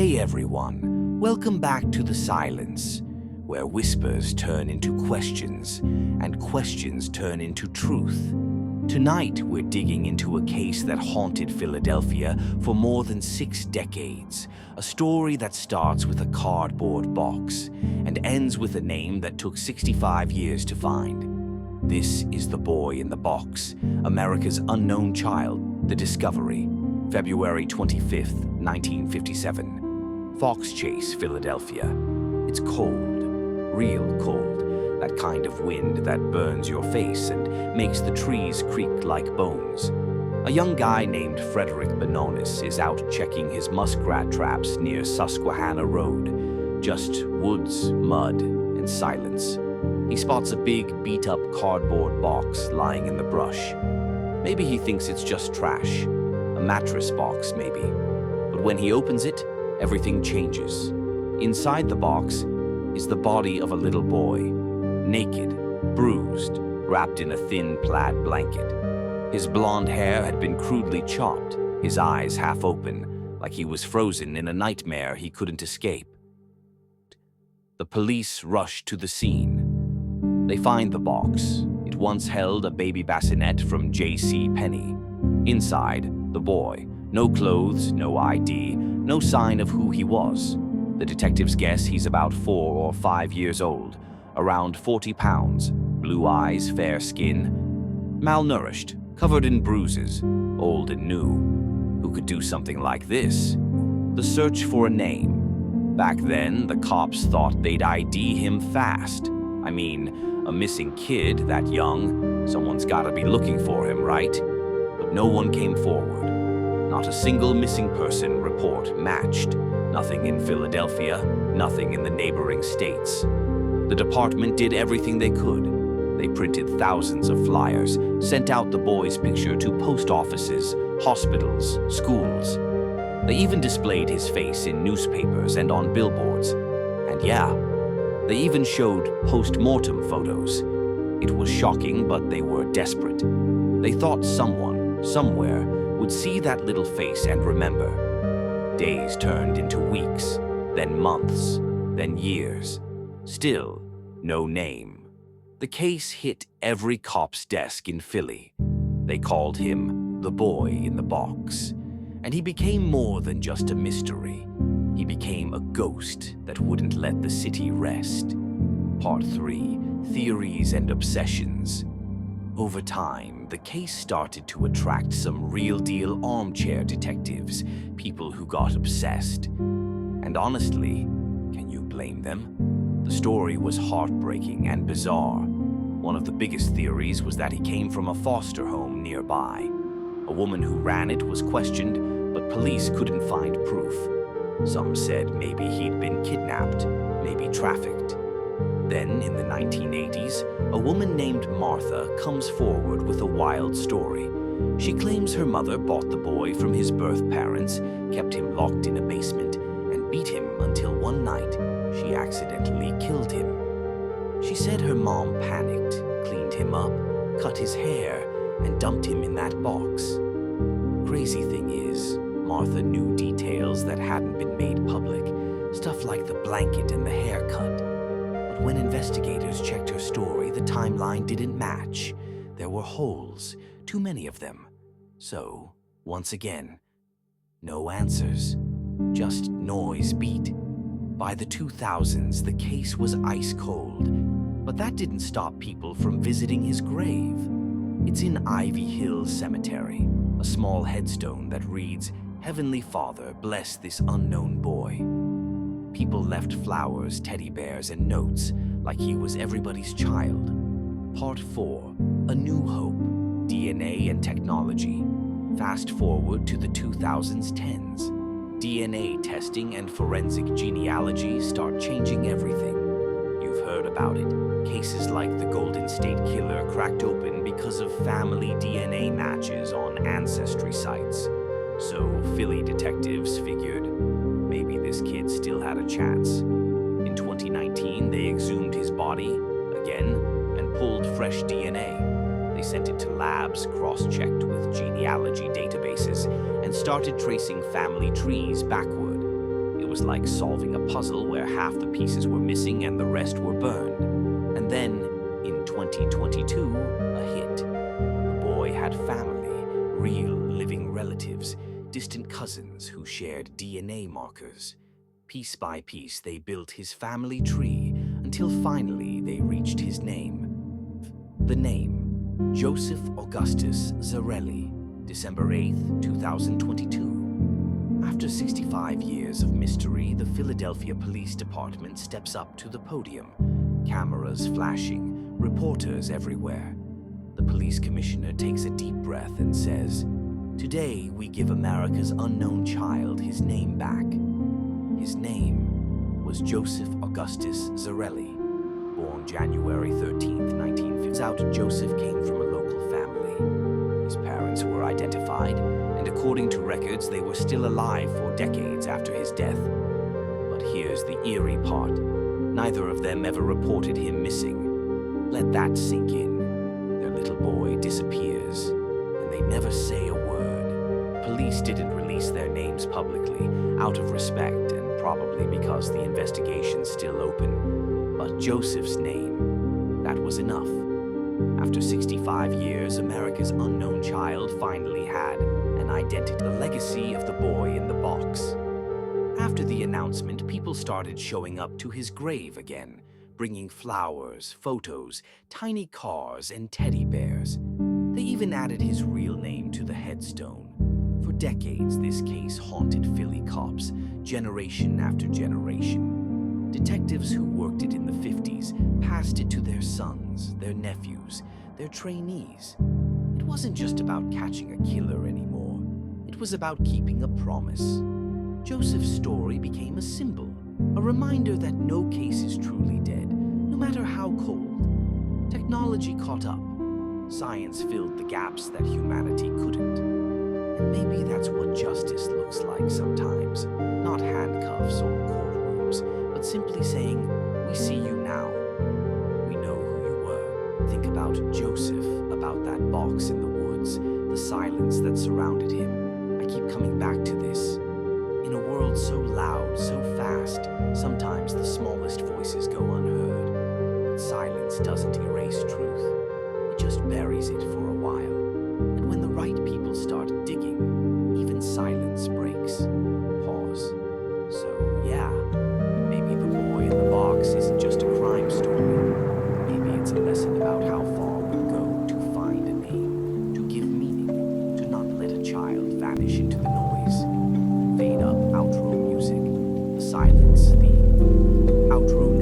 Hey everyone, welcome back to The Silence, where whispers turn into questions and questions turn into truth. Tonight, we're digging into a case that haunted Philadelphia for more than 6 decades, a story that starts with a cardboard box and ends with a name that took 65 years to find. This is The Boy in the Box, America's unknown child, The Discovery, February 25th, 1957. Fox Chase, Philadelphia. It's cold, real cold, that kind of wind that burns your face and makes the trees creak like bones. A young guy named Frederick Benonis is out checking his muskrat traps near Susquehanna Road. Just woods, mud, and silence. He spots a big, beat-up cardboard box lying in the brush. Maybe he thinks it's just trash, a mattress box maybe. But when he opens it, everything changes. Inside the box is the body of a little boy, naked, bruised, wrapped in a thin plaid blanket. His blonde hair had been crudely chopped, his eyes half open, like he was frozen in a nightmare he couldn't escape. The police rush to the scene. They find the box. It once held a baby bassinet from J.C. Penney. Inside, the boy. No clothes, no ID, no sign of who he was. The detectives guess he's about 4 or 5 years old, around 40 pounds, blue eyes, fair skin, malnourished, covered in bruises, old and new. Who could do something like this? The search for a name. Back then, the cops thought they'd ID him fast. I mean, a missing kid that young, someone's gotta be looking for him, right? But no one came forward. Not a single missing person report matched. Nothing in Philadelphia, nothing in the neighboring states. The department did everything they could. They printed thousands of flyers, sent out the boy's picture to post offices, hospitals, schools. They even displayed his face in newspapers and on billboards. And yeah, they even showed post-mortem photos. It was shocking, but they were desperate. They thought someone, somewhere, would see that little face and remember. Days turned into weeks, then months, then years. Still, no name. The case hit every cop's desk in Philly. They called him the Boy in the Box. And he became more than just a mystery. He became a ghost that wouldn't let the city rest. Part 3, Theories and Obsessions. Over time, the case started to attract some real-deal armchair detectives, people who got obsessed. And honestly, can you blame them? The story was heartbreaking and bizarre. One of the biggest theories was that he came from a foster home nearby. A woman who ran it was questioned, but police couldn't find proof. Some said maybe he'd been kidnapped, maybe trafficked. Then, in the 1980s, a woman named Martha comes forward with a wild story. She claims her mother bought the boy from his birth parents, kept him locked in a basement, and beat him until one night she accidentally killed him. She said her mom panicked, cleaned him up, cut his hair, and dumped him in that box. Crazy thing is, Martha knew details that hadn't been made public, stuff like the blanket and the haircut. But when investigators checked her story, the timeline didn't match. There were holes, too many of them. So, once again, no answers, just noise beat. By the 2000s, the case was ice cold, but that didn't stop people from visiting his grave. It's in Ivy Hill Cemetery, a small headstone that reads, "Heavenly Father, bless this unknown boy." People left flowers, teddy bears, and notes, like he was everybody's child. Part 4, A New Hope, DNA and Technology. Fast forward to the 2010s. DNA testing and forensic genealogy start changing everything. You've heard about it. Cases like the Golden State Killer cracked open because of family DNA matches on ancestry sites. So Philly detectives figured maybe this kid still had a chance. In 2019, they exhumed his body, again, and pulled fresh DNA. They sent it to labs, cross-checked with genealogy databases, and started tracing family trees backward. It was like solving a puzzle where half the pieces were missing and the rest were burned. And then, in 2022, a hit. The boy had family, real living relatives, distant cousins who shared DNA markers. Piece by piece, they built his family tree until finally they reached his name. The name, Joseph Augustus Zarelli, December 8, 2022. After 65 years of mystery, the Philadelphia Police Department steps up to the podium. Cameras flashing, reporters everywhere. The police commissioner takes a deep breath and says, "Today we give America's unknown child his name back." His name was Joseph Augustus Zarelli, born January 13, 1950. Out Joseph came from a local family. His parents were identified, and according to records, they were still alive for decades after his death. But here's the eerie part. Neither of them ever reported him missing. Let that sink in. Their little boy disappears, and they never say a word. Police didn't release their names publicly, out of respect and probably because the investigation's still open. But Joseph's name, that was enough. After 65 years, America's unknown child finally had an identity. The legacy of the boy in the box. After the announcement, people started showing up to his grave again, bringing flowers, photos, tiny cars, and teddy bears. They even added his real name to the headstone. For decades, this case haunted Philly cops, generation after generation. Detectives who worked it in the 50s passed it to their sons, their nephews, their trainees. It wasn't just about catching a killer anymore. It was about keeping a promise. Joseph's story became a symbol, a reminder that no case is truly dead, no matter how cold. Technology caught up. Science filled the gaps that humanity couldn't. And maybe that's what justice looks like sometimes. Not handcuffs or courtrooms, but simply saying, "We see you now. We know who you were." Think about Joseph, about that box in the woods, the silence that surrounded him. I keep coming back to this. In a world so loud, so fast, sometimes the smallest voices go unheard. But silence doesn't erase truth. It just buries it for a while. And when the right people start digging, even silence breaks. Pause. So, yeah, maybe the boy in the box isn't just a crime story. Maybe it's a lesson about how far we'll go to find a name, to give meaning, to not let a child vanish into the noise. Fade up outro music, the silence theme, outro